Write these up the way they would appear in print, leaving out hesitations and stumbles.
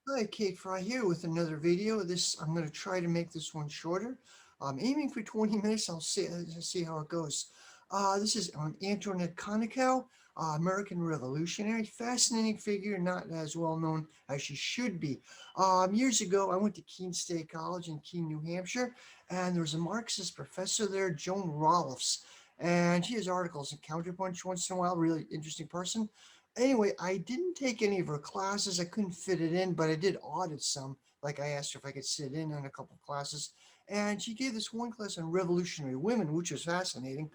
Hi, Kate Fry here with another video. I'm going to try to make this one shorter. I'm aiming for 20 minutes. I'll see how it goes. This is on Antionette Konikow, American revolutionary, fascinating figure, not as well known as she should be. Years ago, I went to Keene State College in Keene, New Hampshire, and there was a Marxist professor there, Joan Rolfes, and she has articles in Counterpunch once in a while. Really interesting person. Anyway, I didn't take any of her classes. I couldn't fit it in, but I did audit some. Like I asked her if I could sit in on a couple of classes. And she gave this one class on revolutionary women, which was fascinating.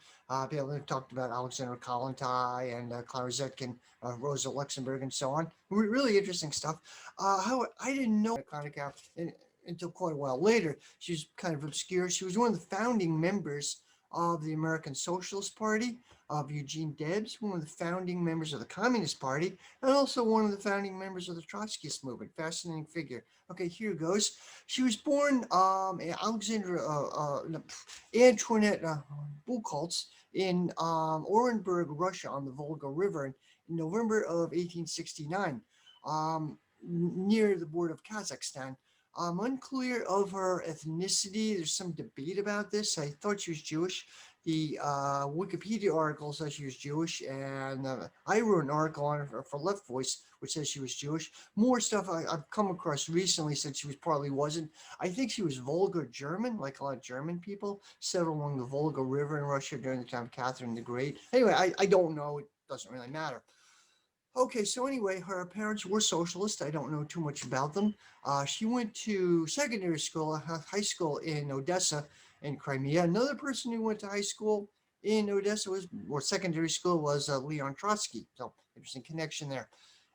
They talked about Alexandra Kollontai and Clara Zetkin, Rosa Luxemburg, and so on. Really interesting stuff. How I didn't know Konikow until quite a while later. She was kind of obscure. She was one of the founding members of the American Socialist Party, of Eugene Debs, one of the founding members of the Communist Party, and also one of the founding members of the Trotskyist movement. Fascinating figure. Okay, here goes. She was born Alexandra no, Antoinette Buchholz in Orenburg, Russia, on the Volga River in November of 1869, near the border of Kazakhstan. Unclear of her ethnicity. There's some debate about this. I thought she was Jewish. The Wikipedia article says she was Jewish, and I wrote an article on her for Left Voice, which says she was Jewish. More stuff I've come across recently said she was probably wasn't. I think she was Volga German, like a lot of German people settled along the Volga River in Russia during the time of Catherine the Great. Anyway, I don't know. It doesn't really matter. Okay, so anyway, her parents were socialists. I don't know too much about them. She went to secondary school, high school in Odessa in Crimea. Another person who went to high school in Odessa or secondary school was Leon Trotsky. So interesting connection there.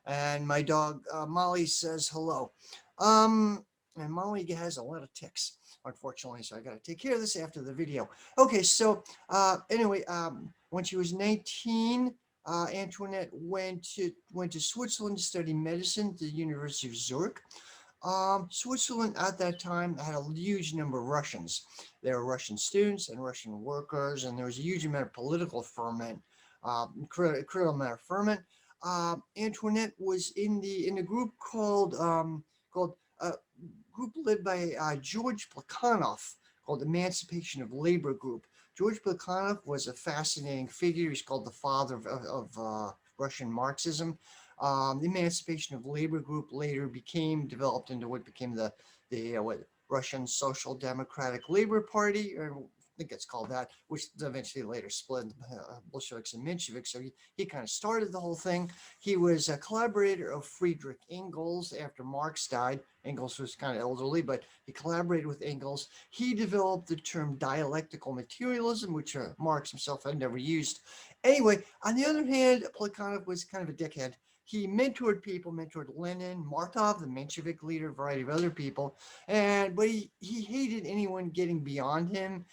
And my dog Molly says hello. Um, and Molly has a lot of ticks, unfortunately, so I got to take care of this after the video. Okay, so anyway, when she was 19, Antoinette went to Switzerland to study medicine at the University of Zurich. Switzerland at that time had a huge number of Russians. There were Russian students and Russian workers, and there was a huge amount of political ferment, critical amount of ferment. Antoinette was in a group called a group led by George Plekhanov called Emancipation of Labor Group. George Plekhanov was a fascinating figure. He's called the father of Russian Marxism. The Emancipation of Labor Group later developed into what became the Russian Social Democratic Labor Party, or I think it's called that, which eventually later split Bolsheviks and Mensheviks. So he kind of started the whole thing. He was a collaborator of Friedrich Engels after Marx died. Engels was kind of elderly, but he collaborated with Engels. He developed the term dialectical materialism, which Marx himself had never used. Anyway, on the other hand, Plekhanov was kind of a dickhead. He mentored people, mentored Lenin, Markov, the Menshevik leader, a variety of other people, but he hated anyone getting beyond him,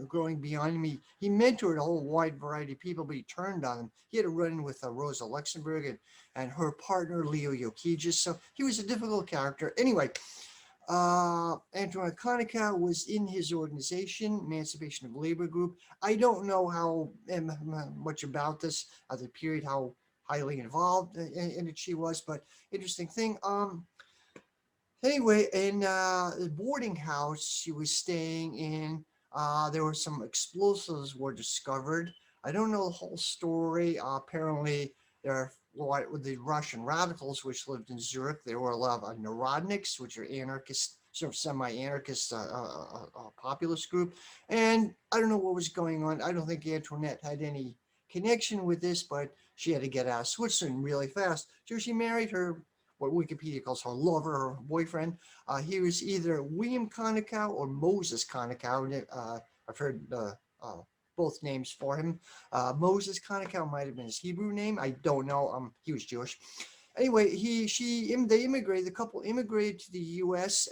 growing beyond him. He mentored a whole wide variety of people, but he turned on them. He had a run-in with Rosa Luxemburg and her partner Leo Yokigis, so he was a difficult character. Anyway, Antonio Konikow was in his organization, Emancipation of Labor Group. I don't know how much about this at the period, how highly involved in it she was, but interesting thing. Anyway, in the boarding house she was staying in, there were some explosives were discovered. I don't know the whole story. Apparently, there are with the Russian radicals which lived in Zurich. There were a lot of Narodniks, which are anarchist, sort of semi-anarchist populist group. And I don't know what was going on. I don't think Antoinette had any connection with this, but she had to get out of Switzerland really fast. So she married her what Wikipedia calls her lover or boyfriend. He was either William Konikow or Moses Konikow. I've heard both names for him. Moses Konikow might have been his Hebrew name. I don't know. He was Jewish. Anyway, they immigrated. The couple immigrated to the U.S.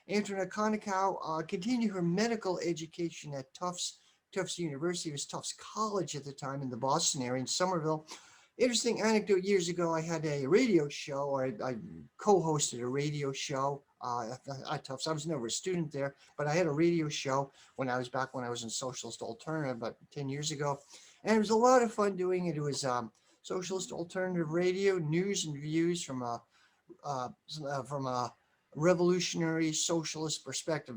Antoinette Konikow continued her medical education at Tufts University. It was Tufts College at the time in the Boston area in Somerville. Interesting anecdote. Years ago, I had a radio show, or I co-hosted a radio show at Tufts. I was never a student there, but I had a radio show when I was in Socialist Alternative about 10 years ago, and it was a lot of fun doing it. It was Socialist Alternative Radio, news and views from from a revolutionary socialist perspective,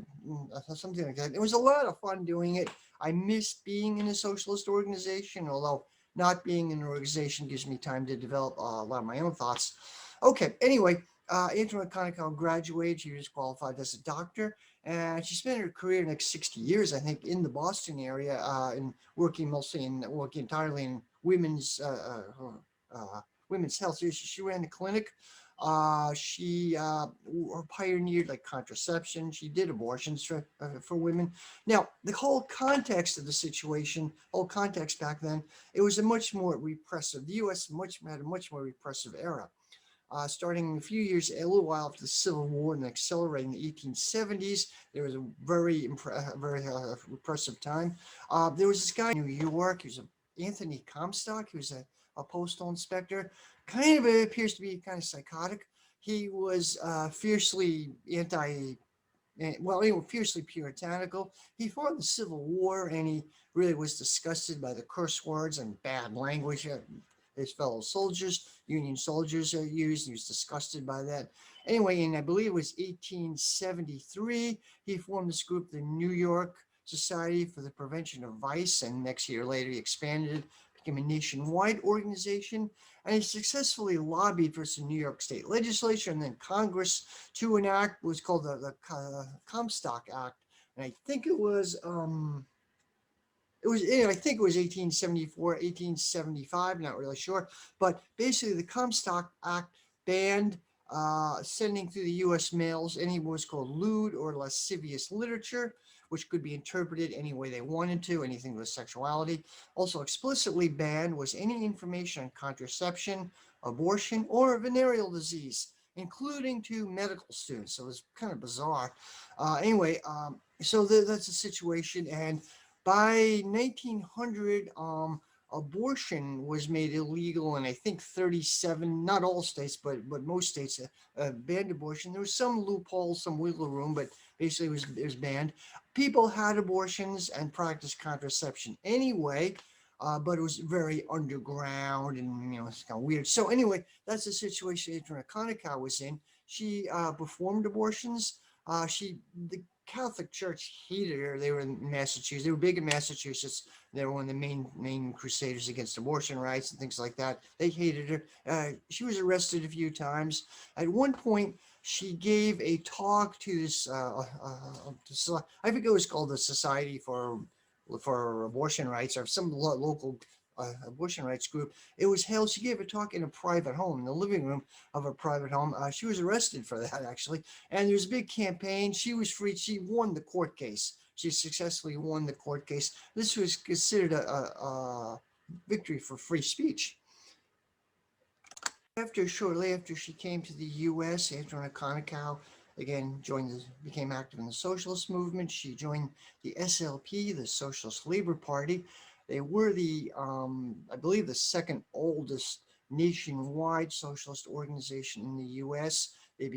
something like that. It was a lot of fun doing it. I miss being in a socialist organization, although not being in an organization gives me time to develop a lot of my own thoughts. Okay, anyway, Antionette Konikow graduated. She was qualified as a doctor, and she spent her career next 60 years, I think, in the Boston area, in working entirely in women's health. She ran a clinic. She pioneered like contraception. She did abortions for women. Now, the whole context of the situation, whole context back then, it was a much more repressive. The U.S. had a much more repressive era. Starting a few years, a little while after the Civil War and accelerating the 1870s, there was a very repressive time. There was this guy in New York. He was Anthony Comstock. He was a postal inspector. Kind of appears to be kind of psychotic. He was fiercely fiercely puritanical. He fought the Civil War, and he really was disgusted by the curse words and bad language his fellow soldiers, Union soldiers, used. He was disgusted by that. Anyway, in I believe it was 1873, he formed this group, the New York Society for the Prevention of Vice, and next year later he expanded it, became a nationwide organization, and he successfully lobbied for some New York State legislature and then Congress to enact what was called the Comstock Act, and I think I think it was 1874, 1875, not really sure. But basically, the Comstock Act banned sending through the U.S. mails any what was called lewd or lascivious literature, which could be interpreted any way they wanted to, anything with sexuality. Also explicitly banned was any information on contraception, abortion, or venereal disease, including to medical students. So it was kind of bizarre. That's the situation. And by 1900, abortion was made illegal in I think 37, not all states, but most states banned abortion. There was some loopholes, some wiggle room, but basically it was banned. People had abortions and practiced contraception anyway, but it was very underground and it's kind of weird. So anyway, that's the situation Antionette Konikow was in. She performed abortions. The Catholic Church hated her. They were in Massachusetts. They were big in Massachusetts. They were one of the main crusaders against abortion rights and things like that. They hated her. She was arrested a few times. At one point, she gave a talk to this. I think it was called the Society for Abortion Rights or some local abortion rights group. It was held. She gave a talk in a private home, in the living room of a private home. She was arrested for that actually, and there was a big campaign. She was freed. She won the court case. She successfully won the court case. This was considered a victory for free speech. Shortly after she came to the U.S., Antionette Konikow again became active in the socialist movement. She joined the SLP, the Socialist Labor Party. They were I believe, the second oldest nationwide socialist organization in the U.S. They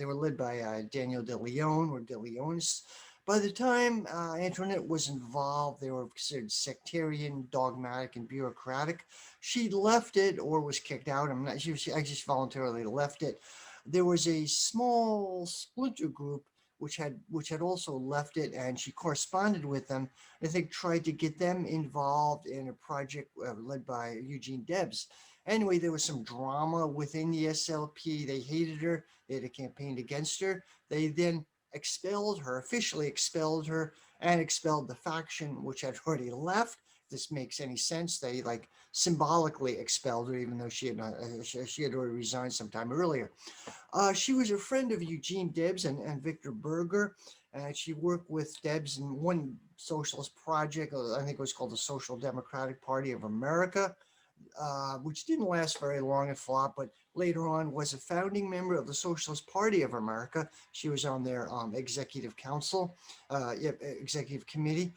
were led by Daniel De Leon, or De Leonists. By the time Antionette was involved, they were considered sectarian, dogmatic, and bureaucratic. She left it or was kicked out. I just voluntarily left it. There was a small splinter group which had also left it, and she corresponded with them. I think tried to get them involved in a project led by Eugene Debs. Anyway, there was some drama within the SLP. They hated her. They had campaigned against her. They then officially expelled her, and expelled the faction which had already left. If this makes any sense, they symbolically expelled her, even though she had already resigned some time earlier. She was a friend of Eugene Debs and Victor Berger, and she worked with Debs in one socialist project. I think it was called the Social Democratic Party of America, which didn't last very long and flopped, but later on was a founding member of the Socialist Party of America. She was on their executive council, executive committee.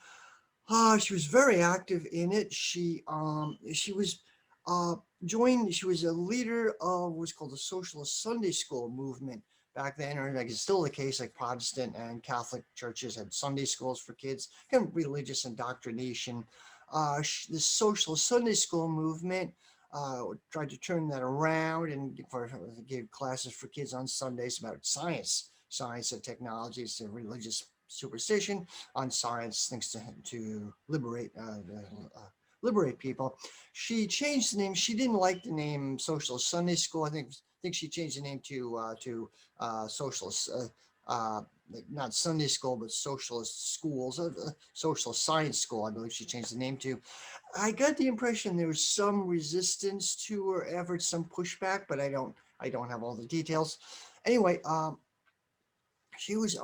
She was very active in it. She was joined. She was a leader of what's called the Socialist Sunday School movement back then, or it's still the case. Like Protestant and Catholic churches had Sunday schools for kids, kind of religious indoctrination. The Socialist Sunday School movement tried to turn that around and gave classes for kids on Sundays about science and technology. It's a religious superstition on science, things to liberate people. She changed the name. She didn't like the name Socialist Sunday School. I think she changed the name to Socialist. Not Sunday School, but Socialist Schools, Socialist Science School, I believe she changed the name to. I got the impression there was some resistance to her efforts, some pushback, but I don't have all the details. Anyway, she was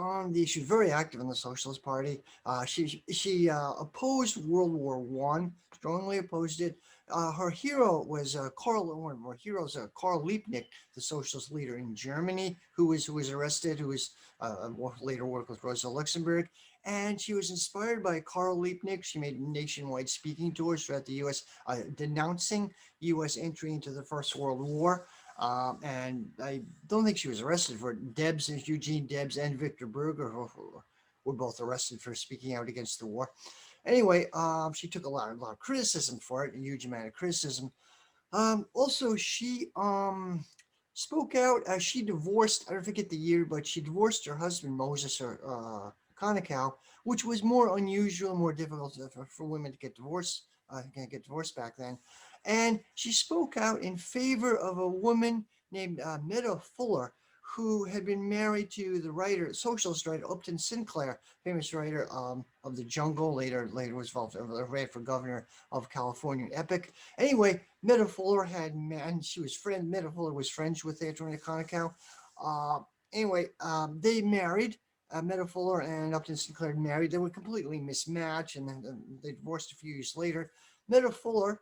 very active in the Socialist Party. She opposed World War One, strongly opposed it. Her hero was one of her heroes, Karl Liebknecht, the socialist leader in Germany, who was arrested, who was later worked with Rosa Luxemburg. And she was inspired by Karl Liebknecht. She made nationwide speaking tours throughout the U.S., denouncing U.S. entry into the First World War. And I don't think she was arrested for it. Eugene Debs and Victor Berger were both arrested for speaking out against the war. Anyway, she took a lot of criticism for it, a huge amount of criticism. Also, she spoke out. She divorced. I don't forget the year, but she divorced her husband Moses Konikow, which was more unusual, more difficult for women to get divorced. Get divorced back then, and she spoke out in favor of a woman named Meta Fuller, who had been married to the socialist writer Upton Sinclair, famous writer of The Jungle. Later was ran for governor of California. Epic. Anyway, Meta Fuller and she was Meta Fuller was friends with Antionette Konikow. Uh, anyway, they married. Meta Fuller and Upton Sinclair married. They were completely mismatched, and then they divorced a few years later. Meta Fuller,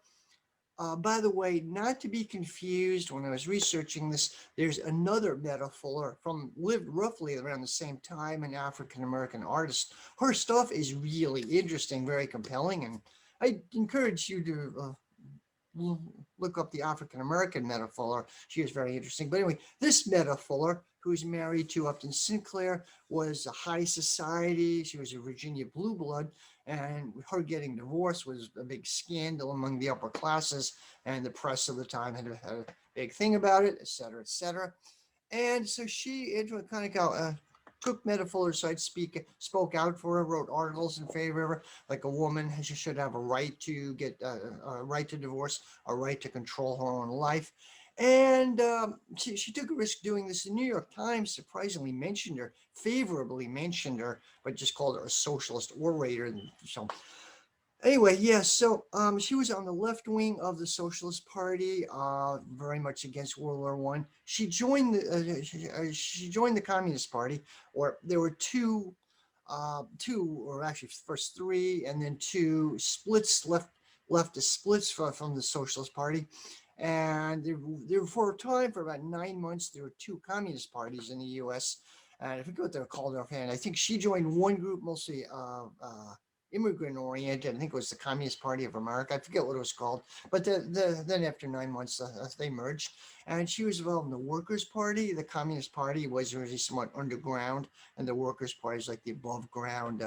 by the way, not to be confused, when I was researching this, there's another Meta Fuller lived roughly around the same time, an African American artist. Her stuff is really interesting, very compelling, and I encourage you to look up the African American Meta Fuller. She is very interesting. But anyway, this Meta Fuller, who's married to Upton Sinclair, was a high society. She was a Virginia blue blood, and her getting divorced was a big scandal among the upper classes, and the press of the time had a big thing about it, et cetera, et cetera. And so Antoine Konikow, took Meta Fuller's side, spoke out for her, wrote articles in favor of her, like a woman should have a right to get a right to divorce, a right to control her own life. And she took a risk doing this. The New York Times surprisingly favorably mentioned her, but just called her a socialist orator. And so anyway, yes. So she was on the left wing of the Socialist Party, very much against World War One. She joined the Communist Party, or there were two, or actually first three, and then two splits leftist splits from the Socialist Party. And there for a time, for about 9 months, there were two communist parties in the U.S. And I forget what they're called offhand. I think she joined one group, mostly immigrant oriented. I think it was the Communist Party of America. I forget what it was called. But then after 9 months, they merged. And she was involved in the Workers' Party. The Communist Party was really somewhat underground, and the Workers' Party is like the above ground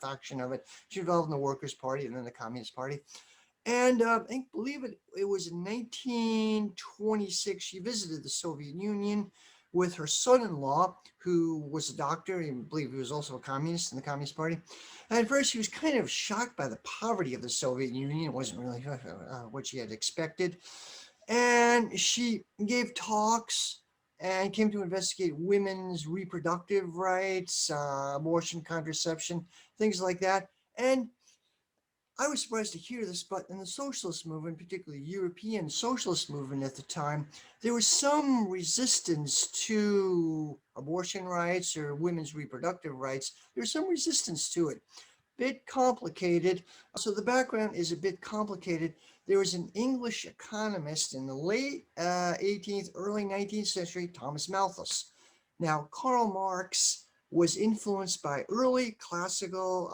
faction of it. She was involved in the Workers' Party and then the Communist Party. And I believe it was in 1926, she visited the Soviet Union with her son-in-law, who was a doctor. I believe he was also a communist in the Communist Party. And at first, she was kind of shocked by the poverty of the Soviet Union. It wasn't really what she had expected. And she gave talks and came to investigate women's reproductive rights, abortion, contraception, things like that. And I was surprised to hear this, but in the socialist movement, particularly European socialist movement at the time, there was some resistance to abortion rights or women's reproductive rights. There was some resistance to it. Bit complicated. So the background is a bit complicated. There was an English economist in the late 18th, early 19th century, Thomas Malthus. Now, Karl Marx was influenced by early classical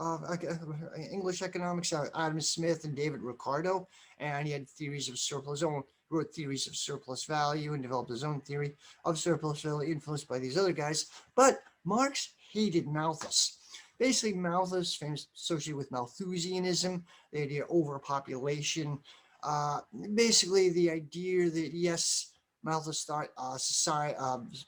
English economics, Adam Smith and David Ricardo, and he had theories of surplus. Wrote theories of surplus value and developed his own theory of surplus value, influenced by these other guys. But Marx hated Malthus. Basically, Malthus, famous associated with Malthusianism, the idea of overpopulation. Uh, Basically, the idea that yes, Malthus thought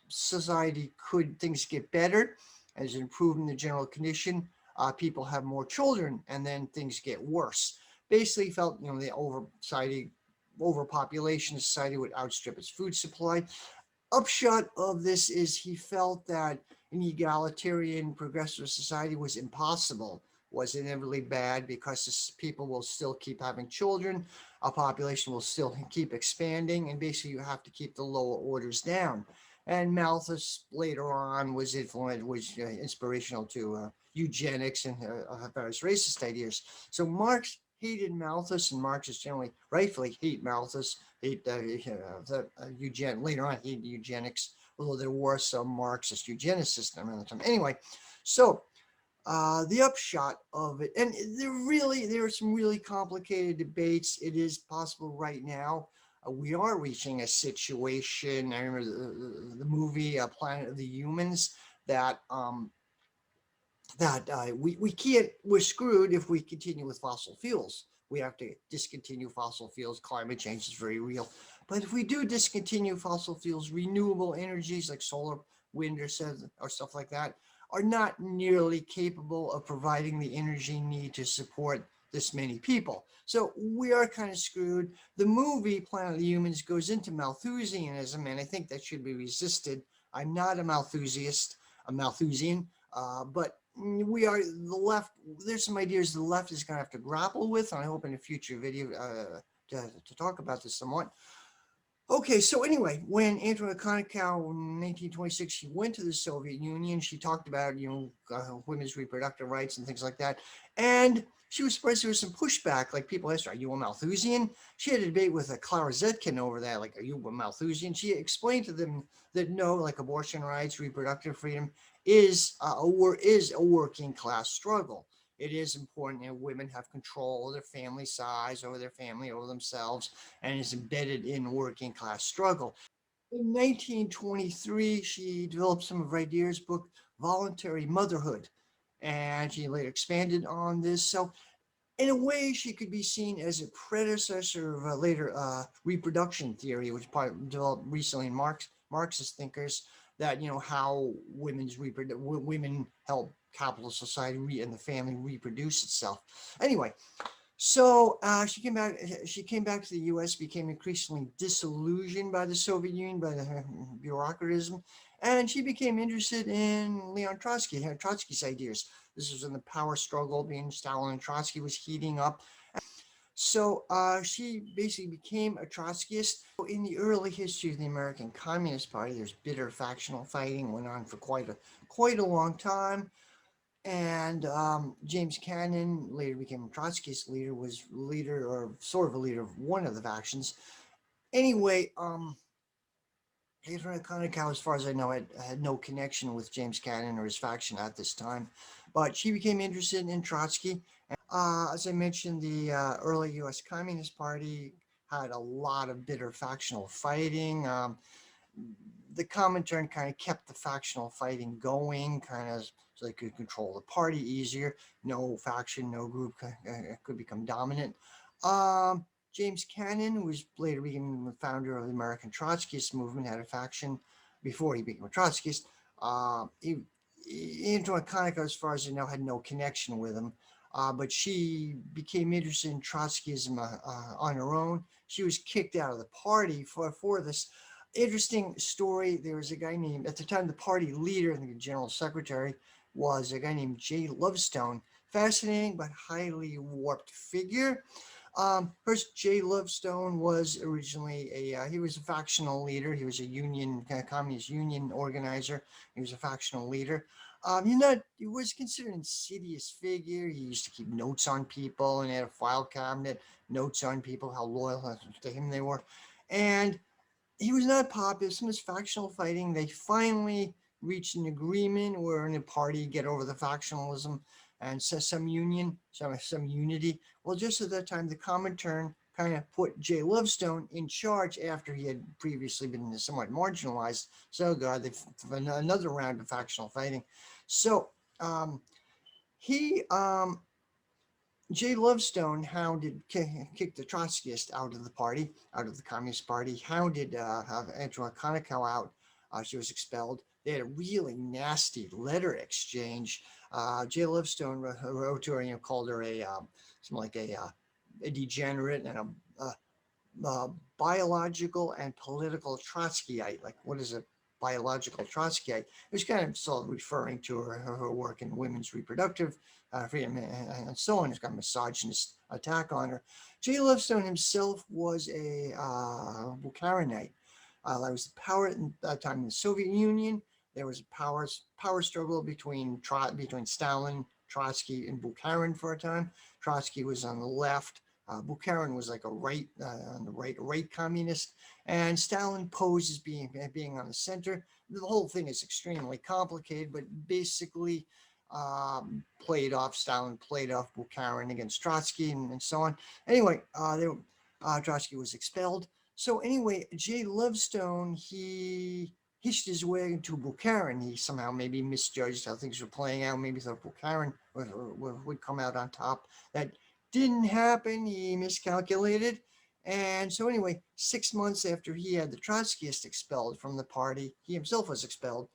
society could things get better as improving the general condition. People have more children, and then things get worse. Basically, felt the overpopulation of society would outstrip its food supply. Upshot of this is he felt that an egalitarian progressive society was impossible, was inevitably bad because people will still keep having children, a population will still keep expanding, and basically you have to keep the lower orders down. And Malthus later on was inspirational to eugenics and various racist ideas. So Marx hated Malthus, and Marxists generally rightfully hate Malthus, hate later on hate eugenics, although there were some Marxist eugenicists around the time. Anyway, so the upshot of it, and there are some really complicated debates. It is possible right now. We are reaching a situation. I remember the movie Planet of the Humans that we can't, we're screwed if we continue with fossil fuels. We have to discontinue fossil fuels. Climate change is very real. But if we do discontinue fossil fuels, renewable energies like solar, wind, or stuff like that are not nearly capable of providing the energy need to support this many people. So we are kind of screwed. The movie Planet of the Humans goes into Malthusianism, and I think that should be resisted. I'm not a Malthusian, but we are the left. There's some ideas the left is going to have to grapple with, and I hope in a future video to talk about this somewhat. Okay, so anyway, when Antionette Konikow in 1926, she went to the Soviet Union. She talked about, women's reproductive rights and things like that. And she was surprised there was some pushback. Like people asked her, are you a Malthusian? She had a debate with Clara Zetkin over that. Like, are you a Malthusian? She explained to them that no, like abortion rights, reproductive freedom is a working class struggle. It is important that women have control of their family size, over their family, over themselves, and is embedded in working class struggle. In 1923, she developed some of her ideas book, Voluntary Motherhood, and she later expanded on this. So, in a way, she could be seen as a predecessor of later reproduction theory, which developed recently in Marxist thinkers. That how women help capitalist society and the family reproduce itself. Anyway, so she came back. She came back to the U.S., became increasingly disillusioned by the Soviet Union, by the bureaucratism, and she became interested in Leon Trotsky's ideas. This was when the power struggle between Stalin and Trotsky was heating up. So she basically became a Trotskyist. In the early history of the American Communist Party, there's bitter factional fighting went on for quite a long time. And James Cannon later became Trotskyist leader, was leader or sort of a leader of one of the factions. Anyway, Antionette Konikow, as far as I know, had no connection with James Cannon or his faction at this time, but she became interested in Trotsky. As I mentioned, the early U.S. Communist Party had a lot of bitter factional fighting. The Comintern kind of kept the factional fighting going, kind of so they could control the party easier. No faction, no group could become dominant. James Cannon, who was later became the founder of the American Trotskyist movement, had a faction before he became a Trotskyist. Antionette Konikow, as far as I know, had no connection with him. But she became interested in Trotskyism on her own. She was kicked out of the party for this interesting story. There was a guy named, at the time, the party leader, I think the general secretary, was a guy named J. Lovestone. Fascinating but highly warped figure. First, J. Lovestone was originally he was a factional leader. He was a union, kind of communist union organizer. He was a factional leader. He was considered an insidious figure. He used to keep notes on people and had a file cabinet, notes on people, how loyal to him they were. And he was not popular. Some of his factional fighting, they finally reached an agreement where in a party get over the factionalism and some union, some unity. Well, just at that time, the Comintern kind of put Jay Lovestone in charge after he had previously been somewhat marginalized. So God, they another round of factional fighting. So he Jay Lovestone kicked the Trotskyist out of the party, out of the Communist Party, hounded Antionette Konikow out. She was expelled. They had a really nasty letter exchange. Jay Lovestone wrote to her, called her something like a degenerate and a biological and political Trotskyite. Like, what is a biological Trotskyite? It was kind of sort of referring to her work in women's reproductive freedom and so on. It's got a misogynist attack on her. Jay Lovestone himself was a Bukharinite. There was power at that time in the Soviet Union. There was a power struggle between Stalin, Trotsky, and Bukharin for a time. Trotsky was on the left. Bukharin was like a on the right communist, and Stalin posed as being on the center. The whole thing is extremely complicated, but basically Stalin played off Bukharin against Trotsky and so on. Anyway, Trotsky was expelled. So anyway, Jay Lovestone, he hitched his way into Bukharin. He somehow maybe misjudged how things were playing out. Maybe thought Bukharin would come out on top. That didn't happen. He miscalculated. And so anyway, 6 months after he had the Trotskyists expelled from the party, he himself was expelled.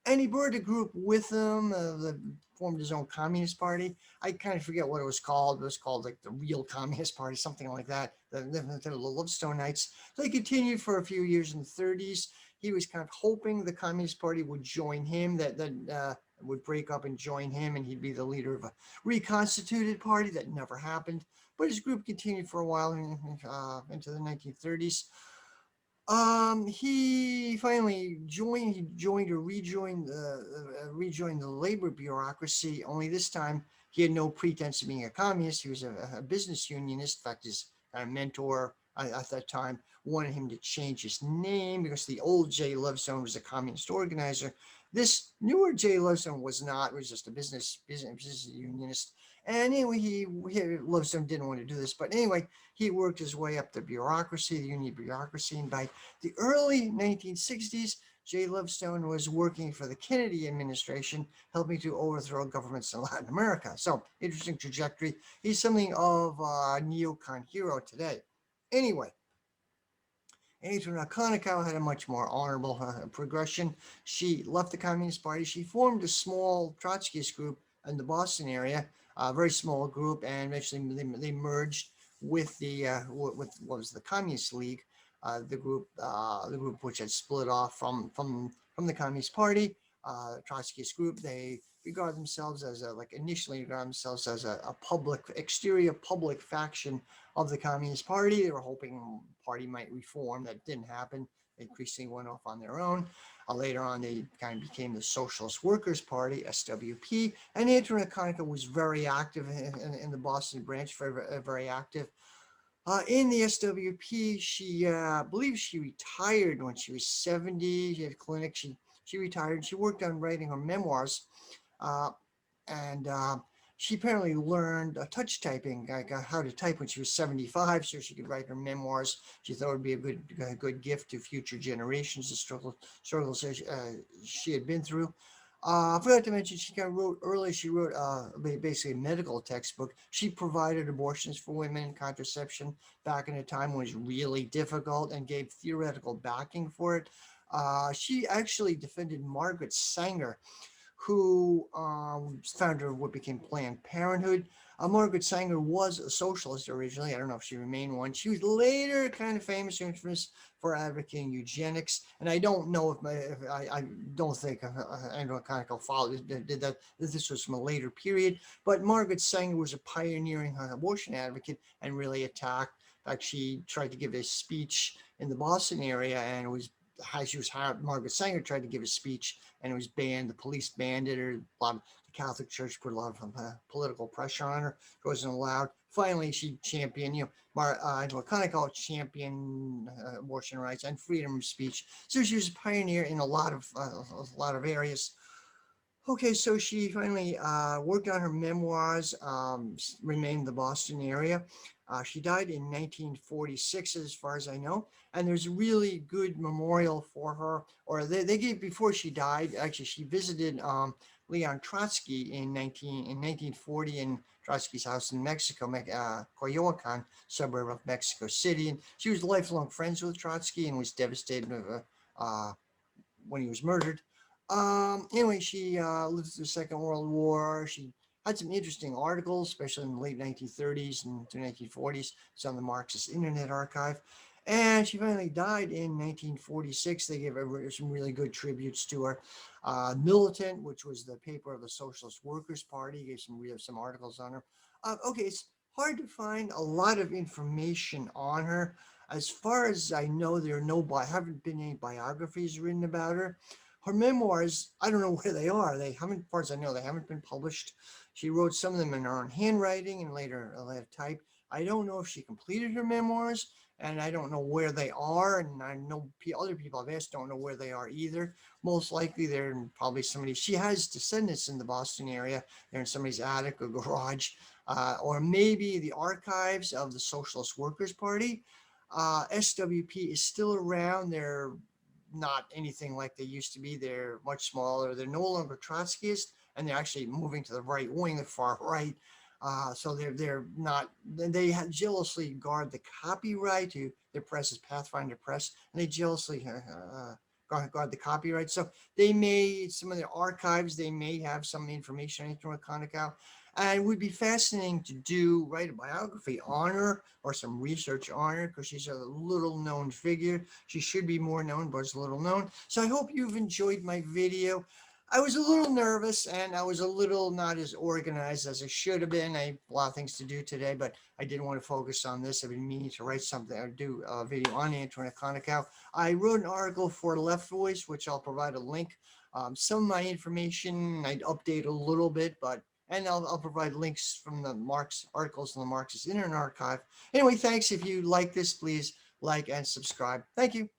And he brought a group with him that formed his own Communist Party. I kind of forget what it was called. It was called like the Real Communist Party, something like that. The Lovestoneites. So they continued for a few years in the 30s. He was kind of hoping the Communist Party would join him, that would break up and join him, and he'd be the leader of a reconstituted party. That never happened. But his group continued for a while into the 1930s. He finally joined. He joined or rejoined the labor bureaucracy. Only this time, he had no pretense of being a communist. He was a business unionist. In fact, his mentor at that time wanted him to change his name because the old Jay Lovestone was a communist organizer. This newer Jay Lovestone was not. It was just a business unionist. And anyway, Lovestone didn't want to do this. But anyway, he worked his way up the bureaucracy, the union bureaucracy, and by the early 1960s, Jay Lovestone was working for the Kennedy administration, helping to overthrow governments in Latin America. So, interesting trajectory. He's something of a neocon hero today. Anyway, Antionette Konikow had a much more honorable progression. She left the Communist Party. She formed a small Trotskyist group in the Boston area, a very small group, and eventually they merged with with what was the Communist League, the group which had split off from the Communist Party, Trotskyist group. They regard themselves as initially regard themselves as a exterior public faction of the Communist Party. They were hoping the party might reform. That didn't happen. They increasingly went off on their own. Later on, they kind of became the Socialist Workers Party, SWP, and Antionette Konikow was very active in the Boston branch, very active. In the SWP, she believes she retired when she was 70. She had a clinic. She retired. She worked on writing her memoirs, uh, and she apparently learned touch typing, like how to type when she was 75, so she could write her memoirs. She thought it would be a good gift to future generations. The struggles she had been through. I forgot to mention she kind of wrote early. She wrote basically a medical textbook. She provided abortions for women, contraception back in a time when it was really difficult, and gave theoretical backing for it. She actually defended Margaret Sanger, who founder of what became Planned Parenthood. Margaret Sanger was a socialist originally. I don't know if she remained one. She was later kind of famous or infamous for advocating eugenics. And I don't know if I don't think Andrew Conoco followed did that. This was from a later period. But Margaret Sanger was a pioneering abortion advocate and really attacked. In fact, she tried to give a speech in the Boston area, and it was Margaret Sanger tried to give a speech, and it was banned. The police banned it, or a lot of the Catholic Church put a lot of political pressure on her. It wasn't allowed. Finally, she championed, Antionette Konikow championed abortion rights and freedom of speech. So she was a pioneer in a lot of areas. Okay, so she finally worked on her memoirs, remained in the Boston area. She died in 1946, as far as I know, and there's a really good memorial for her. Or they gave before she died. Actually, she visited Leon Trotsky in 1940 in Trotsky's house in Mexico, Coyoacan, suburb of Mexico City, and she was lifelong friends with Trotsky and was devastated when he was murdered. Anyway, she lived through the Second World War. She had some interesting articles, especially in the late 1930s and to 1940s. It's on the Marxist Internet Archive. And she finally died in 1946. They gave her some really good tributes to her. Militant, which was the paper of the Socialist Workers Party, gave some articles on her. Okay, it's hard to find a lot of information on her. As far as I know, haven't been any biographies written about her. Her memoirs, I don't know where they are. They haven't, as far as I know, they haven't been published. She wrote some of them in her own handwriting and later typed. I don't know if she completed her memoirs, and I don't know where they are. And I know other people I've asked don't know where they are either. Most likely they're in probably somebody. She has descendants in the Boston area. They're in somebody's attic or garage, or maybe the archives of the Socialist Workers Party. SWP is still around. They're not anything like they used to be. They're much smaller. They're no longer Trotskyist, and they're actually moving to the right wing, the far right. So they're not. They jealously guard the copyright to their press is Pathfinder Press, and they jealously guard the copyright. So they may some of their archives. They may have some information on Antionette Konikow. And it would be fascinating to write a biography on her or some research on her because she's a little known figure. She should be more known, but it's little known. So I hope you've enjoyed my video. I was a little nervous and I was a little not as organized as I should have been. I have a lot of things to do today, but I didn't want to focus on this. I've been meaning to write something or do a video on Antionette Konikow. I wrote an article for Left Voice, which I'll provide a link. Some of my information I'd update a little bit, but and I'll provide links from the Marx articles in the Marxist Internet Archive. Anyway, thanks. If you like this, please like and subscribe. Thank you.